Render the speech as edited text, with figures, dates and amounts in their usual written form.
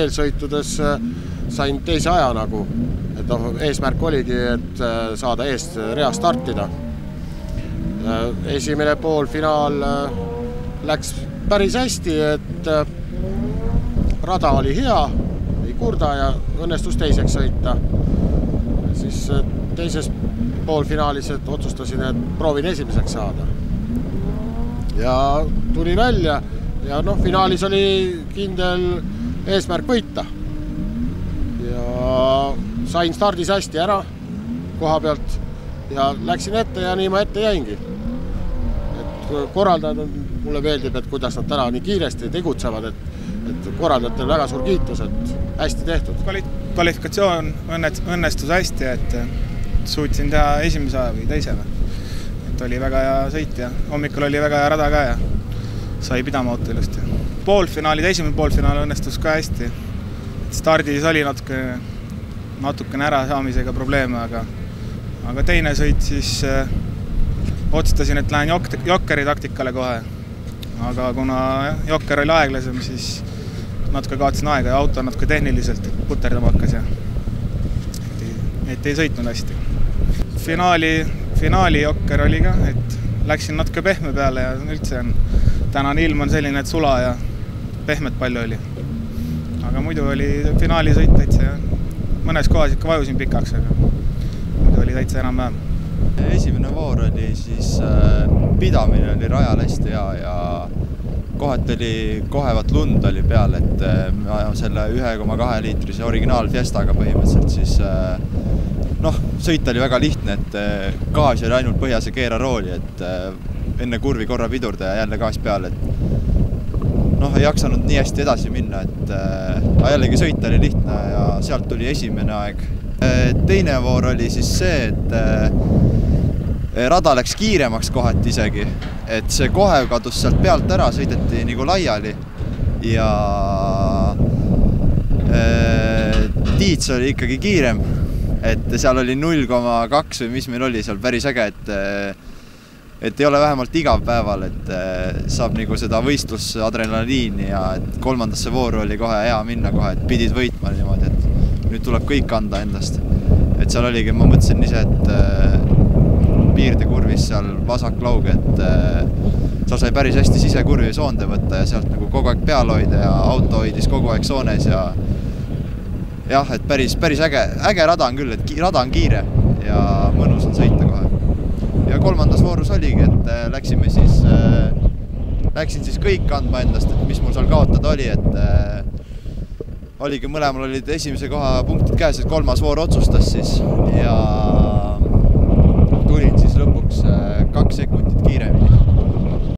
eelsõitudes sain teise aja nagu. Et eesmärk oligi, et saada eest rea startida. Esimene poolfinaal läks päris hästi, et rada oli hea, ei kurda ja õnnestus teiseks sõita. Siis teises poolfinaalis otsustasin, et proovin esimeseks saada. Ja tuli välja ja finaalis oli kindel eesmärk võita. Ja sain stardis hästi ära koha pealt ja läksin ette ja nii ma ette jäingi. Korraldajad mulle meeldib, et kuidas nad täna nii kiiresti tegutsevad, et korraldajatel väga suur kiitus, et hästi tehtud. Kvalifikatsioon õnnestus hästi, et suutsin teha esimese aja või teise. Et oli väga hea sõit ja hommikul oli väga hea rada ka ja sai pidama auto ilusti. Esimene poolfinaal õnnestus ka hästi. Stardis oli natukene ära saamisega probleeme, aga teine sõit siis otsustasin, et lähen jokkeri taktikale kohe. Aga kuna jokker oli aeglasem, siis natuke kaotasin aega ja auto natuke tehniliselt puterdama hakkas ja et ei sõitnud hästi. Finaali jokker oli ka, et läksin natuke pehme peale ja üldse tänane ilm on selline, et sula ja pehmet palju oli. Aga muidu oli finaali sõit täitsa ja mõnes kohas ikka vajusin pikaks, aga muidu oli täitsa enam-vähem. Esimene voor oli siis pidamine oli rajal hästi hea ja kohati oli kohevat lund oli peal, et selle 1,2 liitrise originaal Fiestaga põhimõtteliselt siis sõit oli väga lihtne, et gaas oli ainult põhjas ja keera rooli, et enne kurvi korra pidurda ja jälle gaas peal, et ei jaksanud nii hästi edasi minna, et jällegi sõit oli lihtne ja sealt tuli esimene aeg. Teine voor oli siis see, et rada läks kiiremaks kohati isegi, et see kohev kadus sealt pealt ära, sõideti nagu laiali ja Tiits oli ikkagi kiirem, et seal oli 0,2 või mis meil oli seal päris äge, et ei ole vähemalt igav päeval, et saab nagu seda võistlusadrenaliini ja et kolmandasse vooru oli kohe hea minna kohe, et pidid võitma niimoodi, et nüüd tuleb kõik anda endast. Et seal oligi, ma mõtlesin ise, et piirdekurvis seal vasak lauge, et seal sai päris hästi sisekurvi soonde võtta ja sealt nagu kogu aeg peal hoida ja auto hoidis kogu aeg soones ja jah, et päris äge rada on küll, et rada on kiire ja mõnus on sõita kohe. Ja kolmandas voorus oligi, et läksin siis kõik andma endast, et mis mul seal kaotada oli, et oligi mõlemal olid esimese koha punktid käes, et kolmas voor otsustas siis ja